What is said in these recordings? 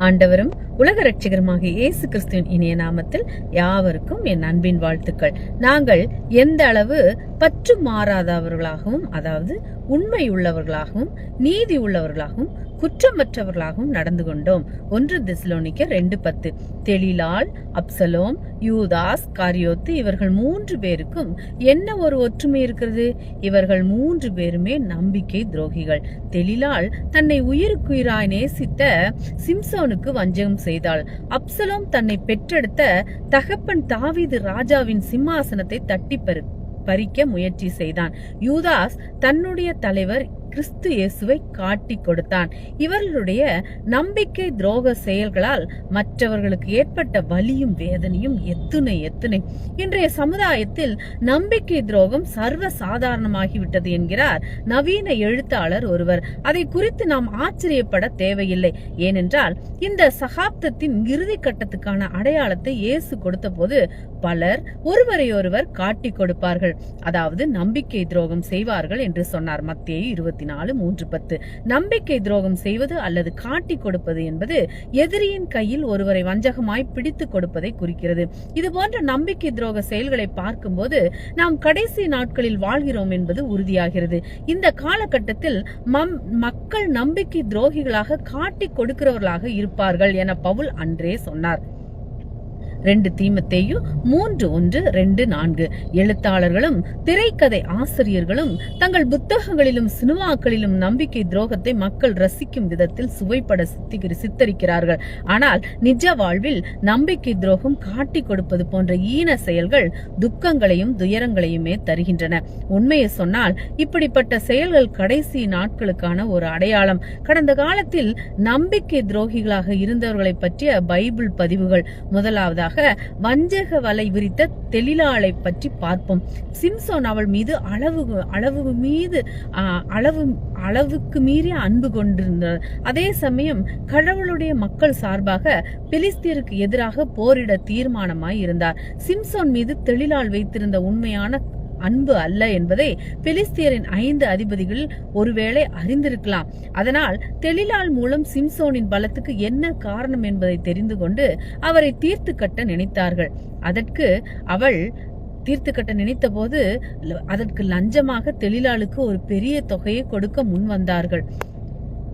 ஆண்டவரும் உலக ரட்சகருமாகிய இயேசு கிறிஸ்துவின் இனிய நாமத்தில் யாவருக்கும் என் அன்பின் வாழ்த்துக்கள். நாங்கள் எந்த அளவு பற்று மாறாதவர்களாகவும், அதாவது உண்மை உள்ளவர்களாகவும், நீதி உள்ளவர்களாகவும், குற்றமற்றவர்களாகவும் நடந்து கொண்டோம். 1 தெசலோனிக்கர் 2:10. தெளிலாள், அப்சலோம், யூதாஸ், காரியோத்து இவர்கள் 3 பேருக்கும் என்ன ஒரு ஒற்றுமை இருக்கிறது? இவர்கள் 3 பேருமே நம்பிக்கை துரோகிகள். தெளிலாள் தன்னை உயிருக்குயிராய் நேசித்த சிம்சோனுக்கு வஞ்சகம் செய்தாள். அப்சலோம் தன்னை பெற்றெடுத்த தகப்பன் தாவீது ராஜாவின் சிம்மாசனத்தை தட்டி பறிக்க முயற்சி செய்தான். யூதாஸ் தன்னுடைய தலைவர் கிறிஸ்து இயேசுவை காட்டி கொடுத்தான். இவர்களுடைய நம்பிக்கை துரோக செயல்களால் மற்றவர்களுக்கு ஏற்பட்ட வலியும் வேதனையும் எத்துணை. இன்றைய சமுதாயத்தில் நம்பிக்கை துரோகம் சர்வ சாதாரணமாகிவிட்டது என்கிறார் நவீன எழுத்தாளர் ஒருவர். அதை குறித்து நாம் ஆச்சரியப்பட தேவையில்லை. ஏனென்றால் இந்த சகாப்தத்தின் இறுதி கட்டத்துக்கான அடையாளத்தை இயேசு கொடுத்த போது பலர் ஒருவரையொருவர் காட்டி கொடுப்பார்கள், அதாவது நம்பிக்கை துரோகம் செய்வார்கள் என்று சொன்னார். மத்தேயு 24:3-10. நம்பிக்கை துரோகம் செய்வது அல்லது காட்டி கொடுப்பது என்பது எதிரியின் கையில் ஒருவரை வஞ்சகமாய் பிடித்து கொடுப்பதை குறிக்கிறது. இது போன்ற நம்பிக்கை துரோக செயல்களை பார்க்கும்போது நாம் கடைசி நாட்களில் வாழ்கிறோம் என்பது உறுதியாகிறது. இந்த காலகட்டத்தில் மக்கள் நம்பிக்கை துரோகிகளாக காட்டி கொடுக்கிறவர்களாக இருப்பார்கள் என பவுல் அன்றே சொன்னார். 2 தீமோத்தேயு 3:1-2-4. எழுத்தாளர்களும் திரைக்கதை ஆசிரியர்களும் தங்கள் புத்தகங்களிலும் சினிமாக்களிலும் நம்பிக்கை துரோகத்தை மக்கள் ரசிக்கும் விதத்தில் சுவைப்பட சித்தரிக்கிறார்கள். ஆனால் நிஜ வாழ்வில் நம்பிக்கை துரோகம் காட்டி கொடுப்பது போன்ற ஈன செயல்கள் துக்கங்களையும் துயரங்களையுமே தருகின்றன. உண்மையை சொன்னால் இப்படிப்பட்ட செயல்கள் கடைசி நாட்களுக்கான ஒரு அடையாளம். கடந்த காலத்தில் நம்பிக்கை துரோகிகளாக இருந்தவர்களை பற்றிய பைபிள் பதிவுகள். முதலாவதாக வஞ்சக வலை விரித்த தெளிலாளை பற்றி பார்ப்போம். சிம்சோன் அவள் மீது அளவுக்கு மீறிய அன்பு கொண்டிருந்தார். அதே சமயம் கடவுளுடைய மக்கள் சார்பாக பெலிஸ்தியருக்கு எதிராக போரிட தீர்மானமாய் இருந்தார். சிம்சோன் மீது தெளிலாள் வைத்திருந்த உண்மையான அன்பு அல்ல என்பதை பெலிஸ்தியரின் 5 அதிபதிகள் ஒருவேளை அறிந்திருக்கலாம். அதனால் தெளிலாள் மூலம் சிம்சோனின் பலத்துக்கு என்ன காரணம் என்பதை தெரிந்து கொண்டு அவரை தீர்த்து கட்ட நினைத்தார்கள். அவள் தீர்த்து கட்ட நினைத்த போது அதற்கு லஞ்சமாக தெளிலாளுக்கு ஒரு பெரிய தொகையை கொடுக்க முன் வந்தார்கள்.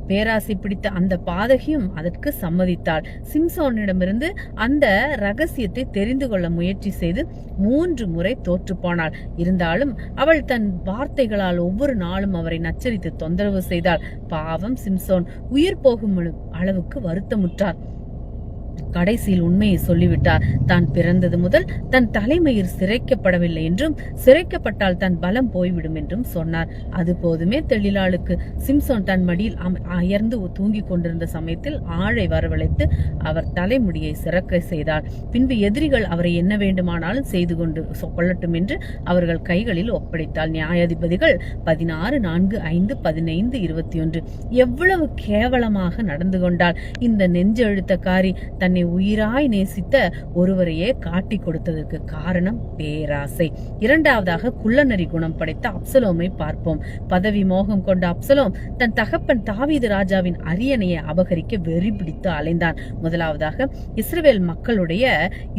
பேராசை பிடித்த அந்த பாதகியும் அதற்கு சம்மதித்தாள். சிம்சோனிடமிருந்து அந்த ரகசியத்தை தெரிந்து கொள்ள முயற்சி செய்து 3 முறை தோற்று போனாள். இருந்தாலும் அவள் தன் வார்த்தைகளால் ஒவ்வொரு நாளும் அவரை நச்சரித்து தொந்தரவு செய்தாள். பாவம் சிம்சோன் உயிர் போகும் அளவுக்கு வருத்தமுற்றார். கடைசியில் உண்மையை சொல்லிவிட்டார். தான் பிறந்தது முதல் தன் தலைமயிர் சிரைக்கப்படவில்லை என்றும், சிரைக்கப்பட்டால் தன் பலம் போய்விடும் என்றும் சொன்னார். அது போதுமே தெளிலாளுக்கு. சிம்சோன் தன் மடியில் அயர்ந்து தூங்கிக் கொண்டிருந்த சமயத்தில் ஆழை வரவழைத்து அவர் தலைமுடியை சிறக்க செய்தார். பின்பு எதிரிகள் அவரை என்ன வேண்டுமானாலும் செய்து கொள்ளட்டும் என்று அவர்கள் கைகளில் ஒப்படைத்தாள். நியாயாதிபதிகள் 16:4-5-15-21. எவ்வளவு கேவலமாக நடந்து கொண்டாள் இந்த நெஞ்செழுத்தக்காரி! தன்னை உயிராய் நேசித்த ஒருவரையே காட்டி கொடுத்ததற்கு காரணம் பேராசை. இரண்டாவதாக குள்ளநரி குணம் படைத்த அப்சலோமை பார்ப்போம். பதவி மோகம் கொண்ட அப்சலோம் தன் தகப்பன் தாவீது ராஜாவின் அரியணையை அபகரிக்க வெறி பிடித்து அலைந்தான். முதலாவதாக இஸ்ரவேல் மக்களுடைய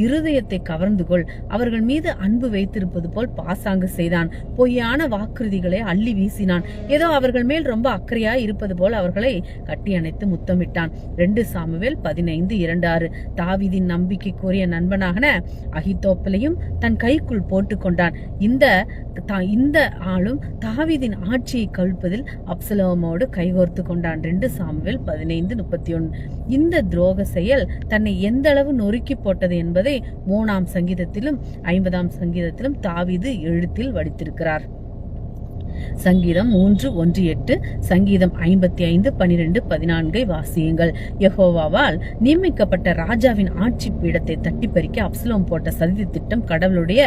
இருதயத்தை கவர்ந்து கொள், அவர்கள் மீது அன்பு வைத்திருப்பது போல் பாசாங்கு செய்தான். பொய்யான வாக்குறுதிகளை அள்ளி வீசினான். ஏதோ அவர்கள் மேல் ரொம்ப அக்கறையாய் இருப்பது போல் அவர்களை கட்டி அணைத்து முத்தமிட்டான். 2 சாமுவேல் 15:2-6. தாவீதின் நம்பிக்கைக்குரிய நண்பனாக அகித்தோப்பலையும் தன் கைக்குள் போட்டு கொண்டான். இந்த ஆளும் தாவீதின் ஆட்சியை கவிழ்ப்பதில் அப்சலோமோடு கைகோர்த்து கொண்டான். 2 சாமுவேல் 15:31. இந்த துரோக செயல் தன்னை எந்த அளவு நொறுக்கி போட்டது என்பதை 3ஆம் சங்கீதத்திலும் 50ஆம் சங்கீதத்திலும் தாவீது எழுத்தில் வடித்திருக்கிறார். சங்கீதம் 3:1-8, சங்கீதம் 55:12-14 வாசியுங்கள். யெகோவாவால் நியமிக்கப்பட்ட ராஜாவின் ஆட்சி பீடத்தை தட்டி பறிக்க அப்சலோம் போட்ட சதி திட்டம் கடவுளுடைய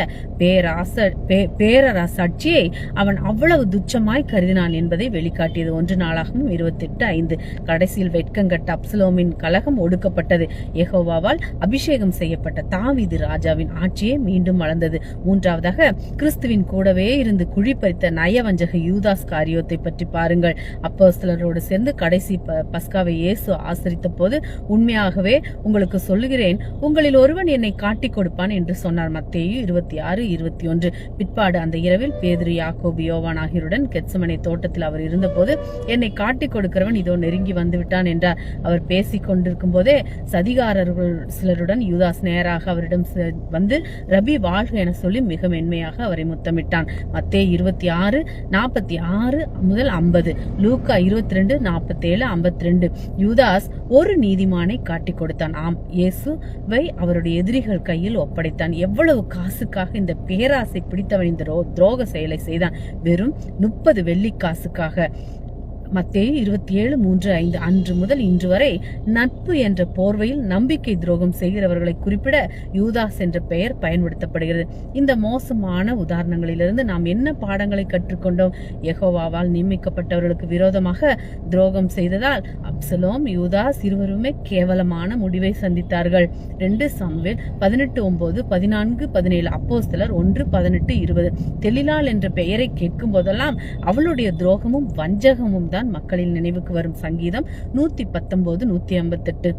பேரரசாட்சியை அவன் அவ்வளவு துச்சமாய் கருதினான் என்பதை வெளிக்காட்டியது. 1 நாளாகவும் 28:5. கடைசியில் வெட்கங்கட்ட அப்சலோமின் கலகம் ஒடுக்கப்பட்டது. யெகோவாவால் அபிஷேகம் செய்யப்பட்ட தாவீது ராஜாவின் ஆட்சியே மீண்டும் வளர்ந்தது. 3ஆவதாக கிறிஸ்துவின் கூடவே இருந்து குழி பறித்த நயவஞ்ச வஞ்சக யூதாஸ் காரியோத்தை பற்றி பாருங்கள். அப்போஸ்தலரோடு சேர்ந்து கடைசி பஸ்காவை இயேசு ஆசரித்த போது, உண்மையாகவே உங்களுக்கு சொல்லுகிறேன், உங்களில் ஒருவன் என்னை காட்டி கொடுப்பான் என்று சொன்னார். மத்தேயு 26:21. பிற்பாடு அந்த இரவில் பேதுரு, யாக்கோபு, யோவான் ஆகியோருடன் கெத்சமனே தோட்டத்தில் அவர் இருந்தபோது, என்னை காட்டி கொடுக்கிறவன் இதோ நெருங்கி வந்து விட்டான் என்றார். அவர் பேசிக் கொண்டிருக்கும் போதே சதிகாரர்கள் சிலருடன் யூதாஸ் நேராக அவரிடம் வந்து, ரபி வாழ்க என சொல்லி மிக மென்மையாக அவரை முத்தமிட்டான். மத்தேயு 26:46-50, லூக்கா 22:47-52. யூதாஸ் ஒரு நீதிமானை காட்டி கொடுத்தான். ஆம், இயேசுவை அவருடைய எதிரிகள் கையில் ஒப்படைத்தான். எவ்வளவு காசுக்காக இந்த பேராசை பிடித்தவன் இந்த துரோக செயலை செய்தான்? வெறும் 30 வெள்ளிக்காசுக்காக. மத்தேயு 27:3-5. அன்று முதல் இன்று வரை நட்பு என்ற போர்வையில் நம்பிக்கை துரோகம் செய்கிறவர்களை குறிப்பிட யூதாஸ் என்ற பெயர் பயன்படுத்தப்படுகிறது. இந்த மோசமான உதாரணங்களிலிருந்து நாம் என்ன பாடங்களை கற்றுக்கொண்டோம்? யெகோவாவால் நியமிக்கப்பட்டவர்களுக்கு விரோதமாக துரோகம் செய்ததால் அப்சலோம், யூதாஸ் இருவருமே கேவலமான முடிவை சந்தித்தார்கள். 2 சாமுவேல் 18:9, 14:17, அப்போஸ்தலர் 1:18-20. தெலிலாள் என்ற பெயரை கேட்கும் போதெல்லாம் அவளுடைய துரோகமும் வஞ்சகமும் தான் மக்களின் நினைவுக்கு வரும். சங்கீதம் 119-158.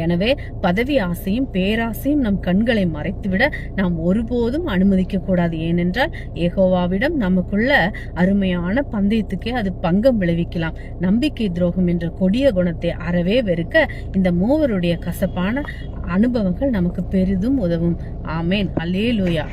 எனவே பதவி ஆசையும் பேராசையும் நம் கண்களை மறைத்துவிட நாம் ஒருபோதும் அனுமதிக்க கூடாது. ஏனென்றால் யெகோவாவிடம் நமக்குள்ள அருமையான பந்தயத்துக்கே அது பங்கம் விளைவிக்கலாம். நம்பிக்கை துரோகம் என்ற கொடிய குணத்தை அறவே வெறுக்க இந்த மூவருடைய கசப்பான அனுபவங்கள் நமக்கு பெரிதும் உதவும். ஆமேன். அல்லேலூயா.